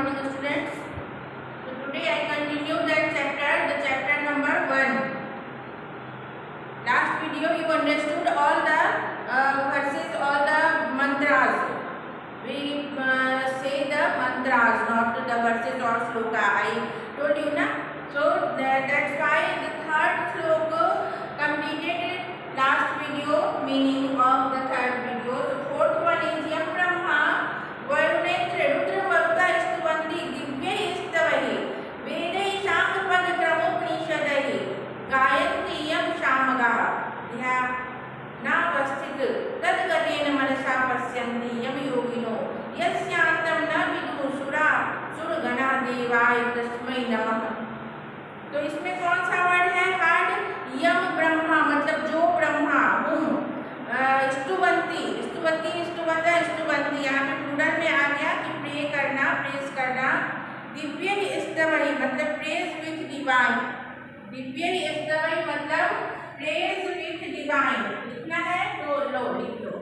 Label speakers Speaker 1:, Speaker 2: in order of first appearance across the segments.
Speaker 1: morning students. So today I continue that chapter, the chapter number 1. Last video you understood all the verses, all the mantras. We say the mantras, not the verses or sloka. I told you na. So that's why the third sloka completed last video, meaning of the third video. So fourth one is Yam Brahma वरुणेन्द्र Rudra मरुता स्तुवन्ति दिव्यै स्तवैः वेदैः शाङ्गपद क्रमोपनिषदैः गायन्ति यं सामगाः ध्यानावस्थित तद्गतेन मनसा पश्यन्ति यं योगिनो यस्यान्तं न विदुः सुरगणा देवाय तस्मै नमः। तो इसमें कौन सा वर्ड है? हार्ड। यम ब्रह्मा मतलब जो ब्रह्मा, स्तुवन्ति स्तुवन्ति स्तुवत स्तुवन्ति, यहाँ पे प्लूरल में आ गया कि प्रे करना, प्रेस करना। दिव्य स्तवई मतलब प्रेस विथ डिवाइन, दिव्य स्तवई मतलब प्रेस विथ डिवाइन। लिखना है तो लो लिख लो,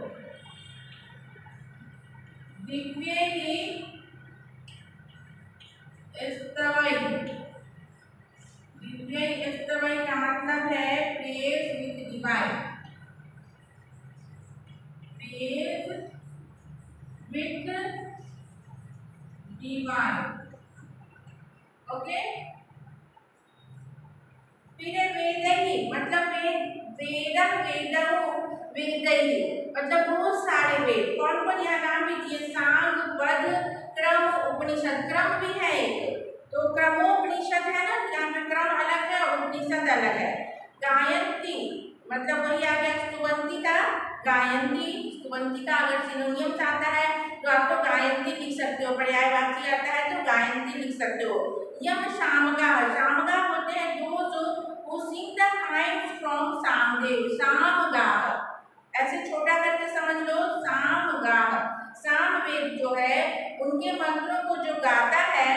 Speaker 1: दिव्य स्तवई। दिव्य स्तवई का मतलब है press with divine, with divine। Okay, फिर वेदैहि मतलब वेदम वेदैहि मतलब बहुत सारे वेद। कौन कौन यहाँ नाम भी दिए? सांग, पद, क्रम, उपनिषद। क्रम भी है एक, तो क्रमोपनिषद है ना, यहाँ पे क्रम अलग है और उपनिषद अलग है। गायंती मतलब वही आ गया स्तुवंती का, गायंती स्तुवंती का अगर सिनोनियम आता है तो आप तो गायंती लिख सकते हो, पर्यायवाची आता है तो गायंती लिख सकते हो। यम सामगाह, सामगाह होते हैं those who sing the hymns from सामदेव। सामगाह ऐसे छोटा करके समझ लो, सामगाह। सामवेद जो है उनके मंत्रों को जो गाता है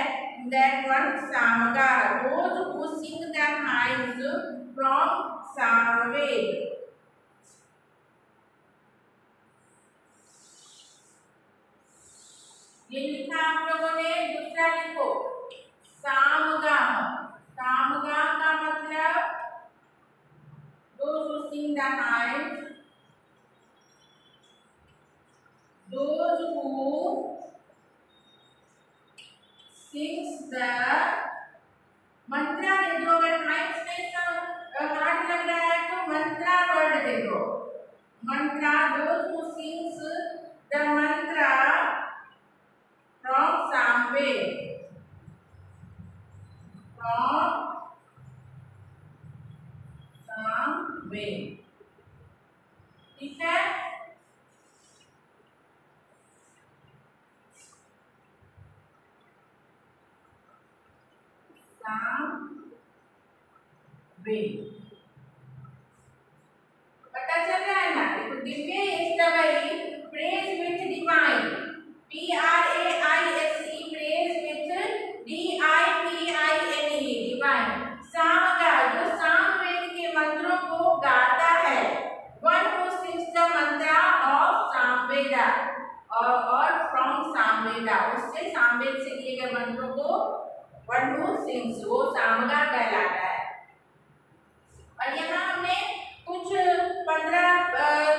Speaker 1: दैट वन सामगाह, those who sing the hymns from Samaveda. ये लिखा आप लोगों ने, दूसरा लिखो सामगाह। सामगाह का मतलब those who sing the hymns, those who sings the मंत्रा दे दो। अगर हाइम्स में हार्ड लग रहा है तो मंत्रा वर्ड दे दो, मंत्रा। those who sings the mantra from Samved, from Samved। ठीक है, Samved पता चल रहा है ना? देखो दिव्य स्तवई praise with divine, PRAISE praise with DIVINE divine. सामगाह जो सामवेद के मंत्रों को गाता है, one who sings the mantra of Samaveda और फ्रॉम सामवेदा, उससे सामवेद से लिए गए मंत्रों को वन हु सिंग्स, वो सामगाह कहलाता है। और यहाँ हमने कुछ 15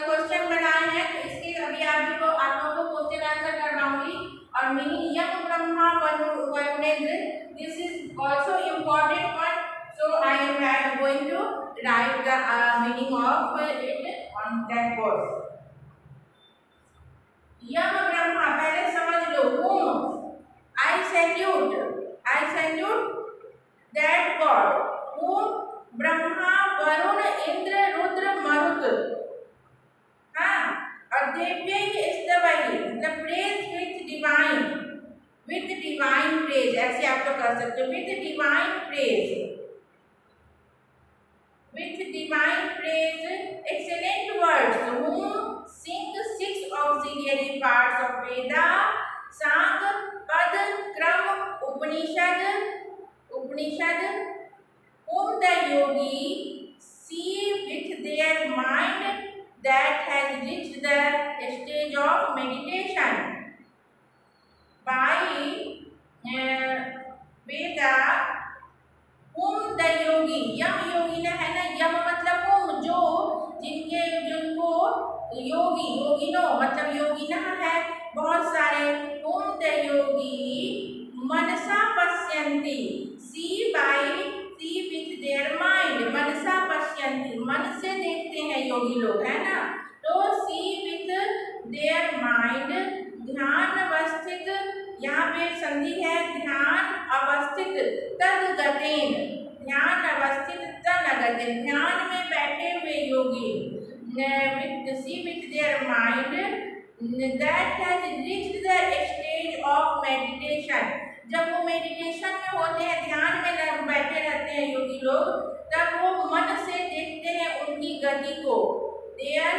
Speaker 1: क्वेश्चन बनाए हैं, तो इसके अभी आप लोगों को क्वेश्चन आंसर करवाऊंगी। और मीनिंग यम ब्रह्मा वरुणेन्द्र, this is also important one, so I am going to write the meaning of it on that board. यम ब्रह्मा पहले समझ लो, whom I salute that God, whom Brahma Varun Indra Rudra मरुत, हाँ, और दिव्य स्तवई मतलब प्रेज विथ डिवाइन प्रेज, ऐसे आप तो कर सकते हो, with divine praise excellent words, whom sing 6 auxiliary parts of Veda, सांग, पद, क्रम, उपनिषद, whom the yogi see with their mind that has reached the stage of meditation by Veda whom the योगी, यम योगी ना है ना, यम मतलब हुम जो, जिनके, जिनको योगी, योगिनो मतलब योगिना है बहुत सारे, हुम द योगी मनसा पश्यन्ति, see by see with their mind, मनसा पश्यन्ति मन से देखते हैं योगी लोग, है ना, तो सी विथ देयर माइंड, ध्यान अवस्थित, यहाँ पे संधि है ध्यान अवस्थित, तद गतेन, ध्यान अवस्थित तद गतेन, ध्यान में बैठे हुए योगी, see with their mind that has reached the stage of meditation, जब वो मेडिटेशन में होते हैं, ध्यान में बैठे रहते हैं योगी लोग, तब वो मन से देखते हैं उनकी गति को, देयर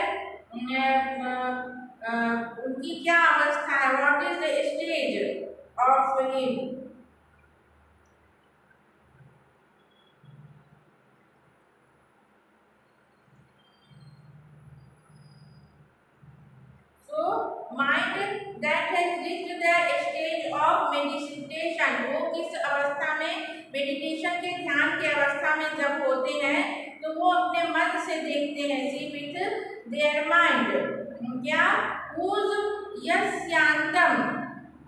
Speaker 1: उनकी क्या अवस्था है, what is the stage of him. Mind that has reached the stage of meditation, वो किस अवस्था में, मेडिटेशन के ध्यान की अवस्था में जब होते हैं तो वो अपने मन से देखते हैं, सी विथ देयर माइंड, क्या, हुज यस्यांतम,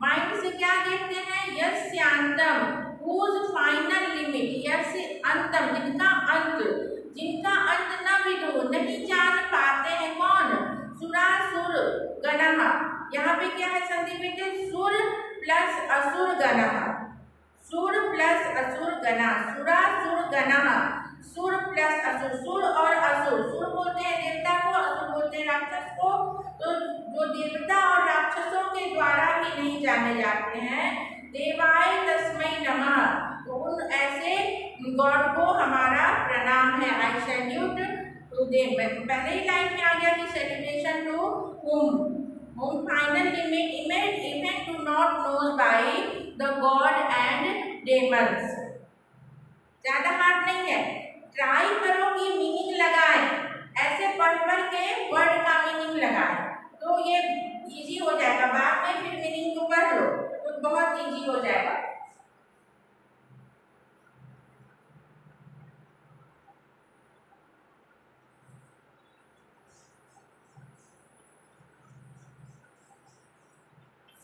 Speaker 1: माइंड से क्या देखते हैं, यस्यांतम, हुज फाइनल लिमिट, यस अंतम, जिनका अंत, जिनका अंत न विदु, नहीं जान पाते हैं, कौन, सुरासुर गणः, यहाँ पे क्या है संधि बेटे, सुर प्लस असुर गणः, सुर प्लस असुर गणः, सुरासुर गणः, सुर प्लस असुर, सुर और असुर, सुर बोलते हैं देवता को, असुर बोलते हैं राक्षस को, तो जो देवता और राक्षसों के द्वारा भी नहीं जाने जाते हैं, देवाय तस्मै नमः, तो उन ऐसे गॉड को हमारा प्रणाम है, आई सैल्यूट टू देम, पहले ही लाइन में आ गया कि salutation to whom, whom final limit event to not known by the god and demons, ज्यादा हार्ड नहीं है, ट्राई करो कि मीनिंग लगाएं, ऐसे पढ़ पढ़ के वर्ड का मीनिंग लगाएं, तो ये इजी हो जाएगा, बाद में फिर मीनिंग को पढ़ लो तो बहुत इजी हो जाएगा।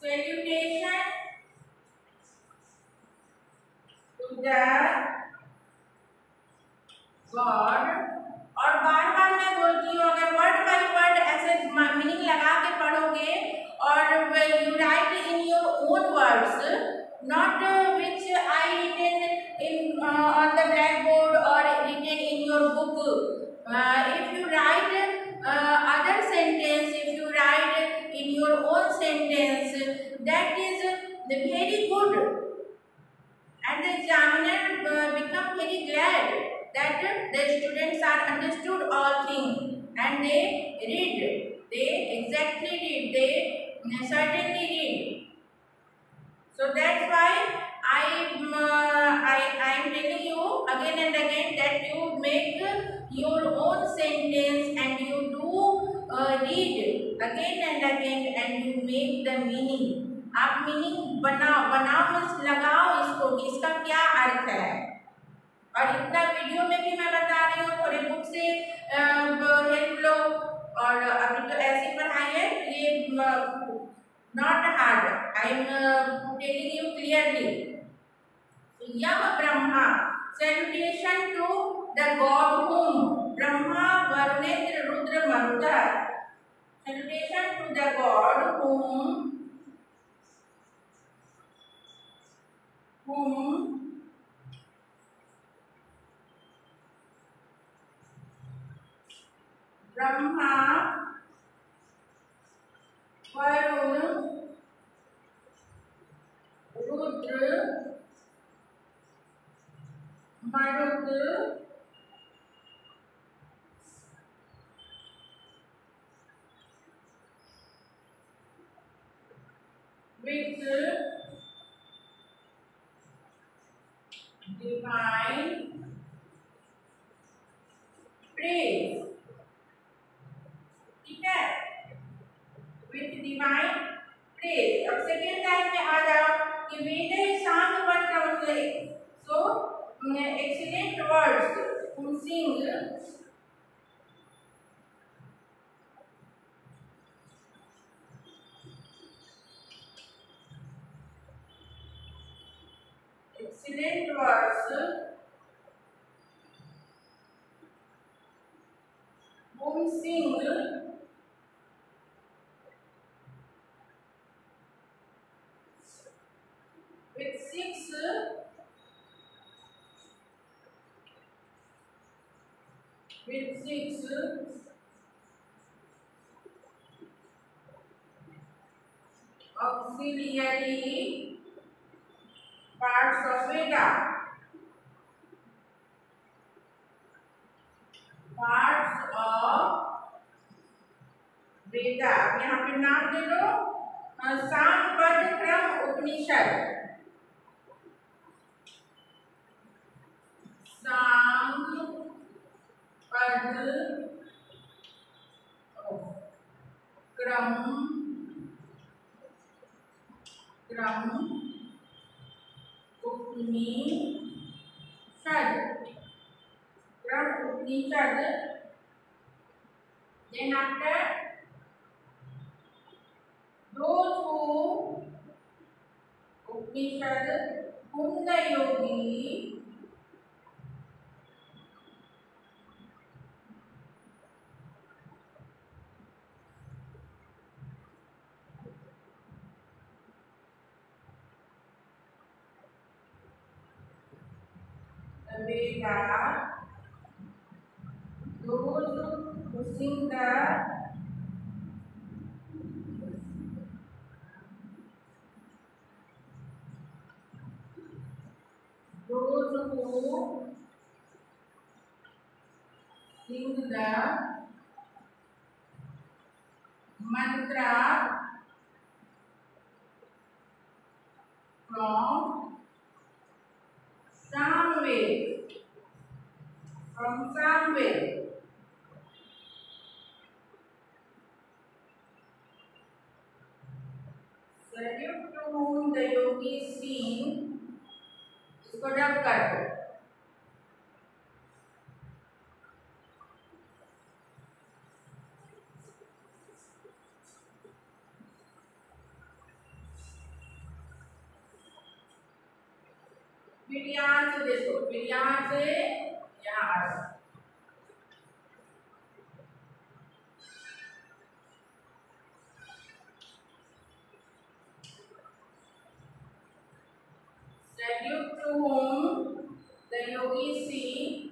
Speaker 1: Salutation to the God, और बार बार मैं बोलती हूँ अगर वर्ड बाय वर्ड ऐसे मीनिंग लगा के पढ़ोगे और you write in your own words, not which I written in on the black board और written in your book, if you write other sentence, if you write in your own sentence, that is very good, and the examiner become very glad that the students are understood all things and they read, they exactly read, they certainly read, so that's why I am telling you again and again that you make your own sentence and you do read again and again and you make the meaning, आप meaning बनाओ, बनाओ means लगाओ इसको कि इसका क्या अर्थ है, और इतना वीडियो में भी मैं बता रही हूँ, थोड़े बुक से हेल्प लो, और अभी तो ऐसी पढ़ाई है, ये not hard, I am telling you clearly. यम Brahma, salutation to the god whom, Brahma वरुणेन्द्र रुद्र मरुतः, salutation to the god whom Brahma Varun Rudra Marut with divine praise, ठीक है, with divine praise। अब सेकेंड लाइन में आ जाओ कि वेद excellent words. Punsing. Excellent words. Punsing. With 6 auxiliary parts of Veda. Parts of Veda. अब यहाँ पे नाम दे दो सांगपद क्रम उपनिषद. सांगपद क्रम उपनिषद. क्रम उपनिषद. Then after those who Upanishad whom the yogi the Veda, those who sing the mantra from Samved. Salute to whom the yogis sing. इसको dub कर दो. फिर यहाँ से देखो, फिर यहाँ से यहाँ आ जाओ. Salute to whom the yogis sing.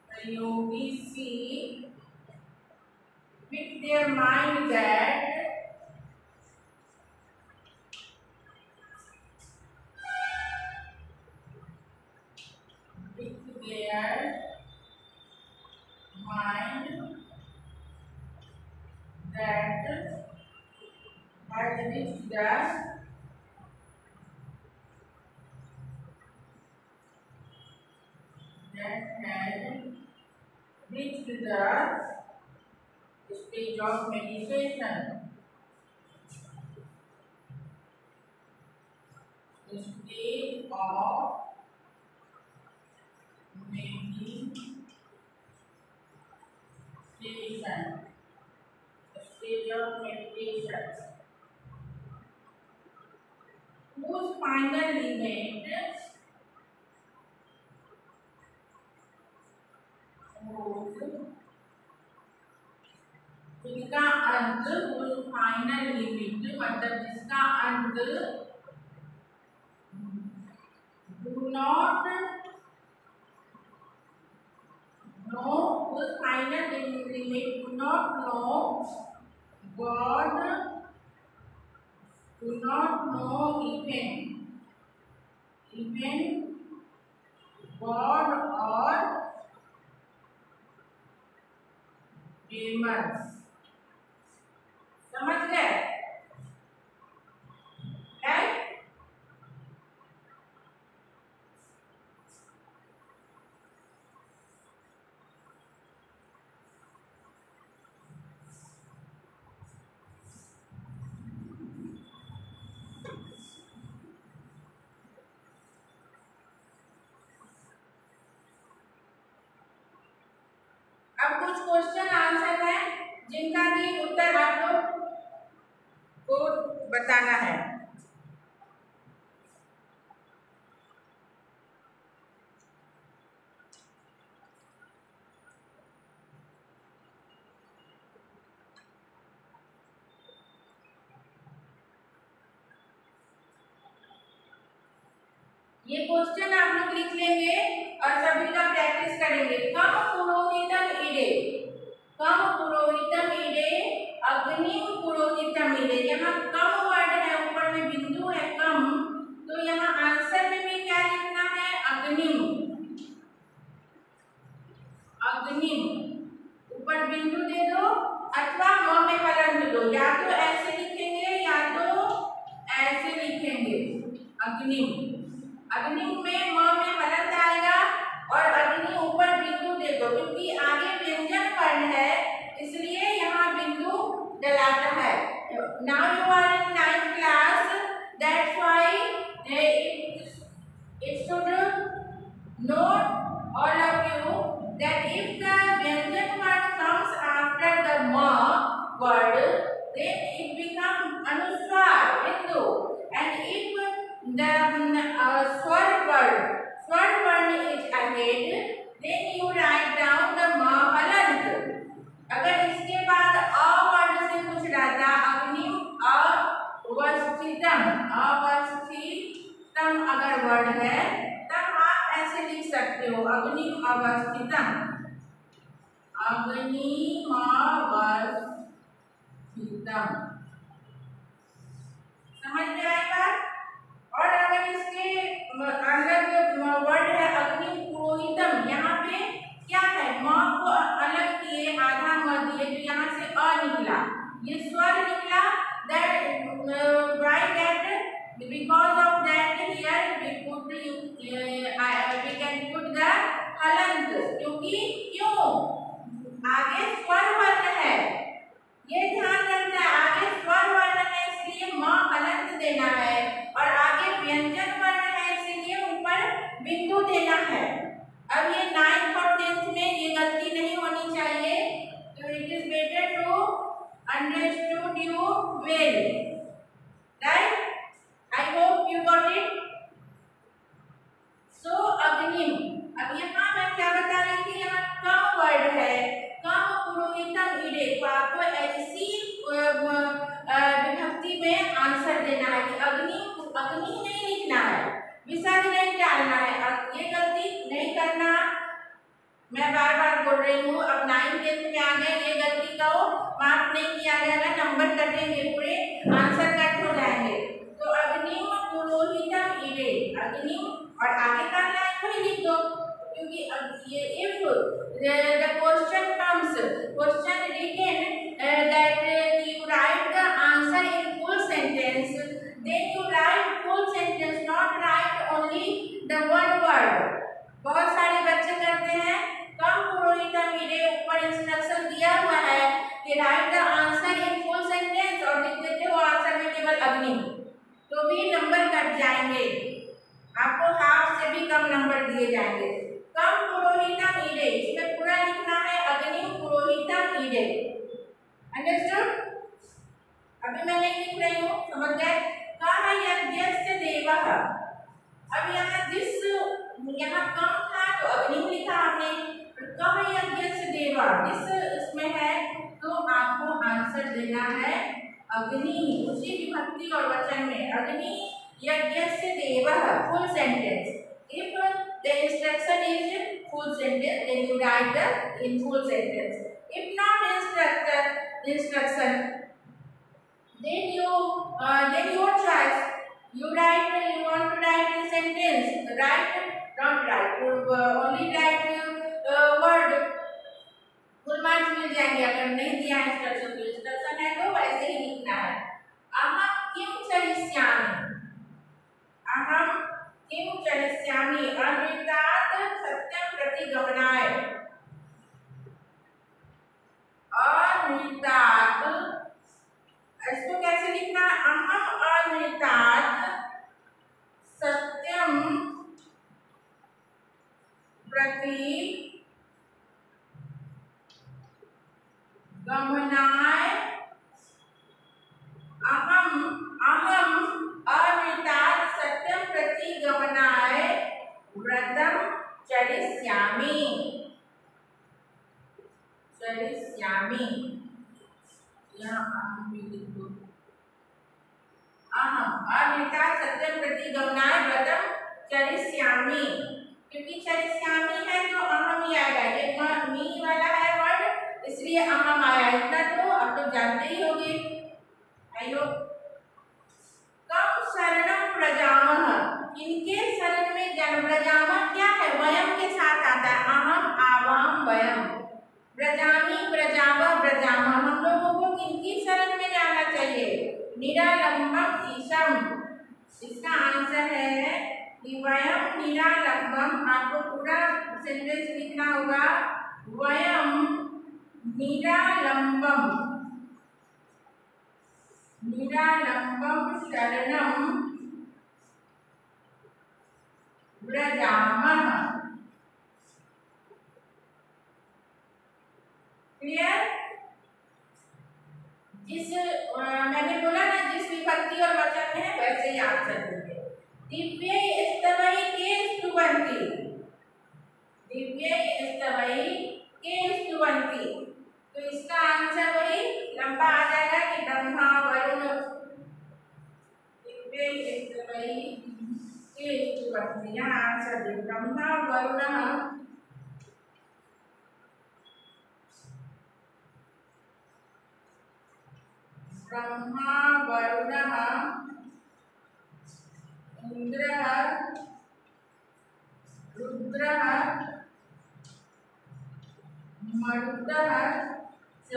Speaker 1: The yogis see with their mind that has reached the stage of meditation. The stage of meditation. The stage of meditation. Whose final limit जिसका अंत फाइनल लिमिट मतलब जिसका अंत do not know whose final limit do not know God, do not know even God or demons. समझ गए? Right? Question answer है जिनका भी उत्तर आप लोग को बताना है। ये क्वेश्चन आप लोग लिख लेंगे और सभी का प्रैक्टिस करेंगे। कम पुरोहितम इडे, कम पुरोहितम इडे, अग्निम पुरोहितम इडे। यहाँ कम वर्ड है, ऊपर में बिंदु है कम, तो यहाँ आंसर में क्या लिखना है? अग्निम, अग्निम ऊपर बिंदु दे दो अथवा म में हलंत दो, या तो ऐसे लिखेंगे या तो ऐसे लिखेंगे अग्निम। अग्नि में म में हलंत आएगा और अग्नि ऊपर बिंदु दे दो, क्योंकि आगे व्यंजन वर्ण है इसलिए यहाँ बिंदु डलाता है। Now you are in 9th class, that's why it should note all of you that if the व्यंजन word comes after the ma word, then it becomes anuswar bindu, and if the swar word is ahead, then you write down the ma halant. अगर इसके बाद a word से कुछ रहता, अग्निम अवस्थितम, अवस्थितम अगर word है तब आप ऐसे लिख सकते हो अग्निम अवस्थितम, अग्निम अवस्थितम। समझ में आई बात? और अगर इसके अंदर जो वर्ड है अग्नि पुरोहितम, यहाँ पे क्या है? म को अलग किए, आधा म दिए, तो यहाँ से अ निकला, ये स्वर निकला। That why that, because of that here we put we can put the हलंत, क्योंकि क्यों? आगे स्वर वर्ण है, ये ध्यान रखना है, आगे स्वर वर्ण है इसलिए म हलंत देना है, और आगे व्यंजन वर्ण है इसलिए ऊपर बिंदु देना है। अब ये 9th और 10th में ये गलती नहीं होनी चाहिए, तो it is better to understood you well, right? I hope you got it. So अग्निम, अब यहाँ मैं क्या बता रही थी, यहाँ कम वर्ड है, कम पुरोहितम इडे, तो आपको ऐसी विभक्ति में आंसर देना है कि अग्नि, अग्नि नहीं लिखना है, विसर्ग नहीं डालना है। अब ये गलती नहीं करना, मैं बार बार बोल रही हूँ। अब 9th 10th में आ गए, ये गलती को माफ नहीं किया जाएगा, नंबर कटेंगे, पूरे आंसर कट हो जाएंगे। तो अग्निम पुरोहितम इडे, अग्निम और आगे का लाइन को ही लिख दो, क्योंकि अब ये if the question comes, question written that you write the answer in full sentence, then you write full sentence, not write only the one word. बहुत सारे बच्चे करते हैं, कम पुरोहितम इडे, ऊपर इंस्ट्रक्शन दिया हुआ है कि right the answer in full sentence, और लिख देते हो आंसर में केवल अग्नि, तो भी नंबर कट जाएंगे, आपको हाफ से भी कम नंबर दिए जाएंगे। कम पुरोहितम इडे, इसमें पूरा लिखना है अग्नि पुरोहितम इडे, अंडरस्टूड? अभी मैं नहीं लिख रही हूँ, समझ गए? कहा यज्ञस्य देवः, अब यहाँ जिस, यहाँ कम था तो अग्नि लिखा हमने, कहा यज्ञस्य देवः जिस इसमें है तो आपको आंसर देना है अग्नि, उसी विभक्ति और वचन में, अग्नि यज्ञस्य देवः, full sentence. If the instruction is full sentence, then you write the in full sentence. If not instruction, then your choice. You write, you want to write in sentence, write, not write, only write word, full marks मिल जाएंगे। अगर नहीं दिया instruction तो instruction है तो वैसे ही लिखना है। अहम किम चरिष्यामि, अहम किम चरिष्यामि अनृतात् सत्यम प्रतिगमनाय, अनृतात्, इसको कैसे लिखना है? अहम अनृतात् सत्यम प्रति गमनाय अहम अहम अमृतात् सत्यं प्रति गमनाय व्रतं चरिष्यामि चरिष्यामि। यहाँ अहम भी लिखो, अहम अमृतात् सत्यं प्रति गमनाय व्रतं चरिष्यामि, क्योंकि चरिष्यामि है तो अहम ही आएगा, ये मी वाला है वर्ड इसलिए अहम आया। इतना तो अब तो जानते ही होंगे। आइयो, कम शरणं व्रजामः, इनके शरण में जन व्रजामः क्या है, वयम के साथ आता है, अहम आवाम वयम, व्रजामि व्रजामः व्रजामः, हम लोगों को किनकी शरण में जाना चाहिए, निरालंबम ईशम। इसका आंसर है वयम निरालंबम, आपको पूरा सेंटेंस लिखना होगा, वयम निरालंबम निरालंबम शरणं व्रजामः। क्लियर? जिस मैंने बोला ना जिस विभक्ति और वचन में है वैसे ही आंसर देंगे। दिव्यै स्तवै के स्तुवन्ति, दिव्यै स्तवै के स्तुवन्ति, तो इसका आंसर वही लंबा आ जाएगा कि ब्रह्मा वरुण, दिव्यै स्तवै के स्तुवन्ति, यहाँ आंसर दे ब्रह्मा वरुण ब्रह्मा वरुणः इंद्रः रुद्रः मरुतः च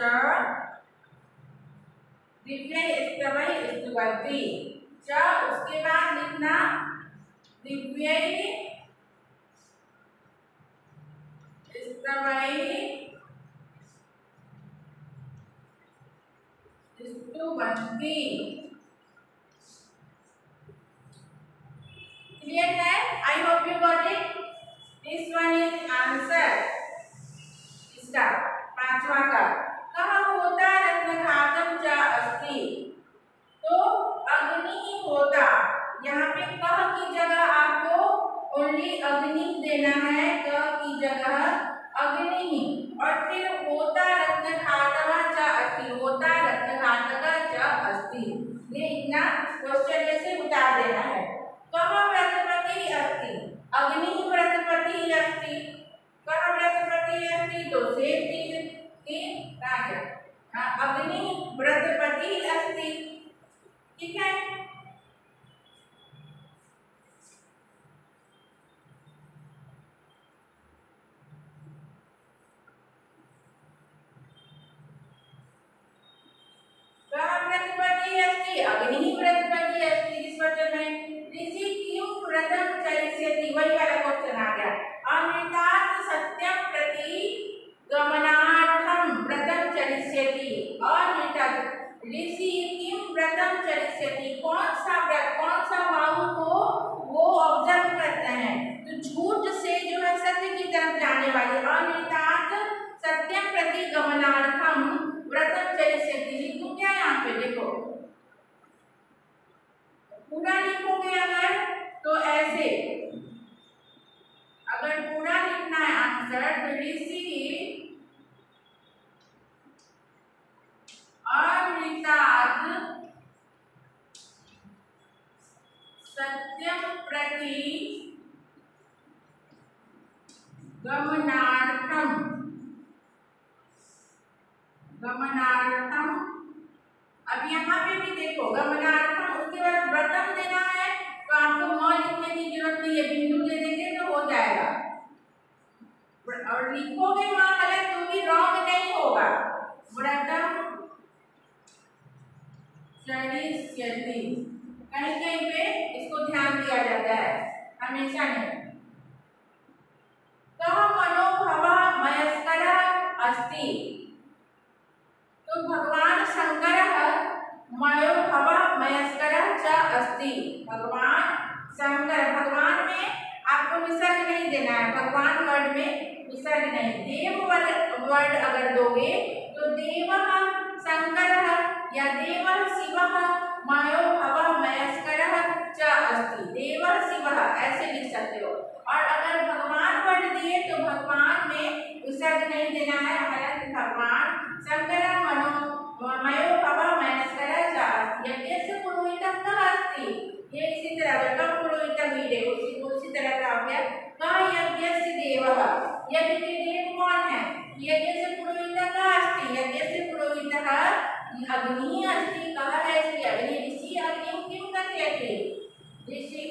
Speaker 1: दिव्यै स्तवै स्तुवन्ति। च उसके बाद लिखना दिव्यै स्तवै स्तुवन्ति। क्लियर है? आई hope you got it. This one is answer इसका पांचवा का। कहाँ होता रत्नघातम च अस्ति, तो अग्नि होता, यहाँ पे कह की जगह आपको ओनली अग्नि देना है, क की जगह अग्नि, और फिर होता रत्नघातः च अस्ति, होता रत्नघातः च अस्ति, ये इतना क्वेश्चन में से उतार देना है। कह व्रतपति अस्ति, अग्नि व्रतपति अस्ति, कह व्रतपति अस्ति, तो सेम चीज की अग्नि व्रतपति अस्ति। ठीक है? व्रतपति अस्ति, अग्नि व्रतपति अस्ति, इस वचन में ऋषि क्यों व्रतं चरिष्यति, वही वाला क्वेश्चन आ गया। अमृतात् सत्यं प्रति गमनार्थं व्रतं चरिष्यति, अमृतात् ऋषि क्यों व्रतं चरिष्यति, कौन सा व्रत, कौन सा भाव को वो ऑब्जर्व करते हैं, तो झूठ से जो है सत्य की तरफ जाने वाले। अमृतात् सत्यं प्रति गमनार्थं व्रतं चरिष्यति, लिखो क्या यहाँ पे, देखो पूरा लिखोगे अगर तो ऐसे, अगर पूरा लिखना है आंसर तो ऋषि अमृतात् सत्यं प्रति गमनार्थं, गमनार्थम, अब यहाँ पे भी देखो गमनार्थम, उसके बाद व्रतम देना है तो आपको म लिखने की जरूरत नहीं है, बिंदु दे देंगे तो हो जाएगा, और लिखोगे वहां गलत तो भी रॉन्ग नहीं होगा। व्रतम चरिष्यति, कहीं कहीं पे इसको ध्यान दिया जाता है, हमेशा नहीं। कह मनोभवः मयस्करः अस्ति, तो भगवान शंकरः मनोभवः मयस्करः च अस्ति, भगवान शंकर, भगवान में आपको विसर्ग नहीं देना है, भगवान वर्ड में विसर्ग नहीं, देव वर्ड अगर दोगे तो देवः शंकरः या देवः शिवः मयो भवः मयस्करः च अस्ति। देवः शिवः ऐसे लिख सकते हो। और अगर भगवान वर्ड दिए तो भगवान में विसर्ग नहीं देना है, हालांकि भगवान शंकरः मयो भवः मयस्करः च अस्ति। यज्ञस्य पुरोहितः कः अस्ति, ये इसी तरह कम पुरोहितः वीरे उसी तरह का अभ्यास। कः यज्ञस्य देवः, यज्ञ के देव कौन है? यज्ञस्य पुरोहितः कः अस्ति, यज्ञस्य पुरोहितः अग्निः अस्ति। कः है श्री अग्नि, ऋषि अग्निं किं कथयति, ऋषि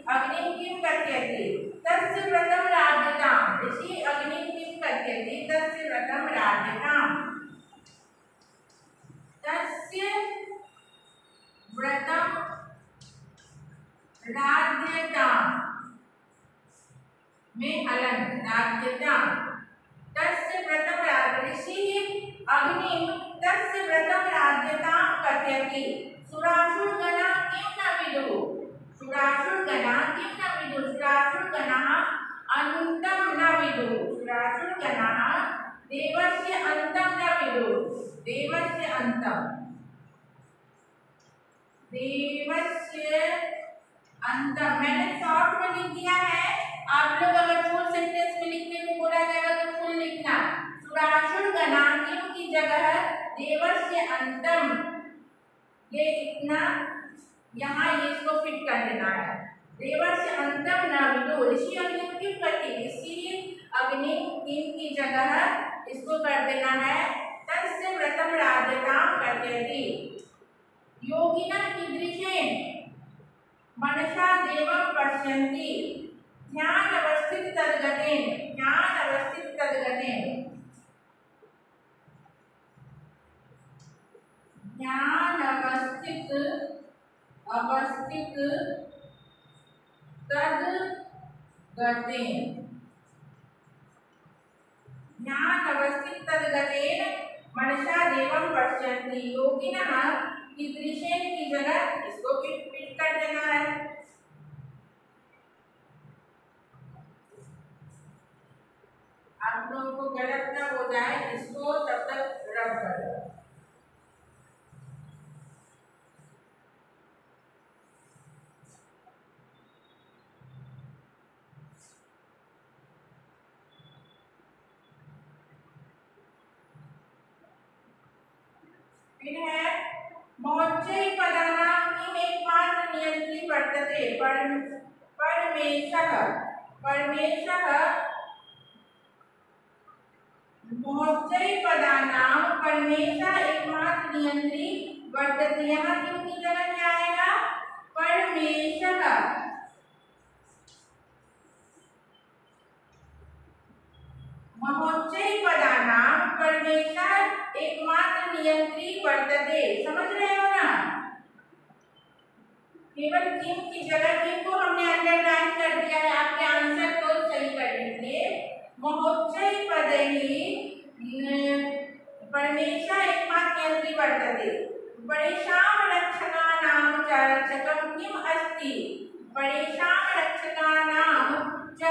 Speaker 1: अग्निं किं कथयति, तस्य व्रतं राध्यताम्। ऋषि अग्निं किं कथयति, तस्य व्रतं राध्यताम्, तस्य व्रतं राध्यताम् में हलन राध्यताम्, तस्य व्रतं ऋषिः अग्निं तस्य व्रतं राध्यताम् कथयति। सुरासुरगणाः किं न विदुः, सुरासुरगणाः किं न विदुः, सुरासुरगणाः अन्तं न विदुः, सुरासुरगणाः देवस्य अन्तं न विदुः, देवस्य अन्तं, देवस्य अंतम। मैंने शॉर्ट में लिख दिया है, आप लोग अगर फुल सेंटेंस में लिखने को बोला जाएगा तो फुल लिखना। सुरासुरगणाः किम की जगह देवस्य अंतम, ये इतना यहाँ ये इसको फिट कर देना है। देवस्य अंतम न विदुः, ऋषि अग्नि किम करती, ऋषि अग्नि किम की जगह इसको कर देना है तस्य व्रतं राध्यताम् कथयति। योगिनः कीदृशेन मनसा देवं पश्यन्ति, ध्यान अवस्थित तद्गतेन, ध्यान अवस्थित तद्गतेन, ध्यान अवस्थित तद्गतेन, ध्यान अवस्थित तद्गतेन मनसा देवं पश्यन्ति। योगिनः कीदृशेन की जगह इसको फिट कर देना है। आप लोगों को गलत ना हो जाए, इसको तब तक रब कर दो। फिर है मोक्षै पदानां किम एकमात्र नियंत्री वर्तते, परमेशः, परमेशः मोक्षै पदानां परमेशः एकमात्र नियंत्री वर्तते। यहाँ किम की जगह क्या आएगा, परमेशः, मोक्षै पदानां परमेशः एकमात्र नियंत्री वर्तते। समझ रहे हो ना, केवल किम की जगह किम को हमने अंडरलाइन कर दिया है आपके आंसर को सही करने के लिए। मोक्षै पदैः परमेशः एकमात्र नियंत्री वर्तते। परेषां रक्षकाणां च रक्षकं किम अस्ति, परेषां रक्षकाणां च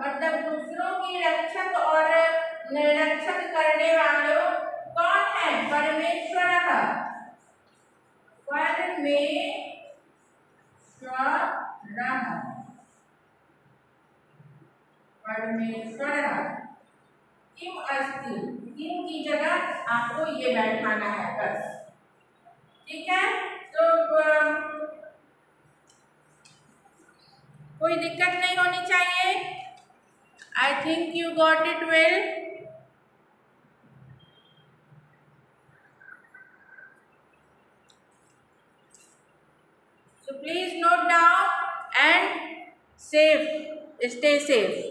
Speaker 1: मतलब दूसरों की रक्षक और रक्षक करने वालों कौन है, परमेश्वरः, परमेश्वरः, परमेश्वरः किम अस्ति, किम की जगह आपको ये बैठाना है बस, ठीक है। तो कोई दिक्कत नहीं होनी चाहिए। I think you got it well. So please note down and safe, stay safe.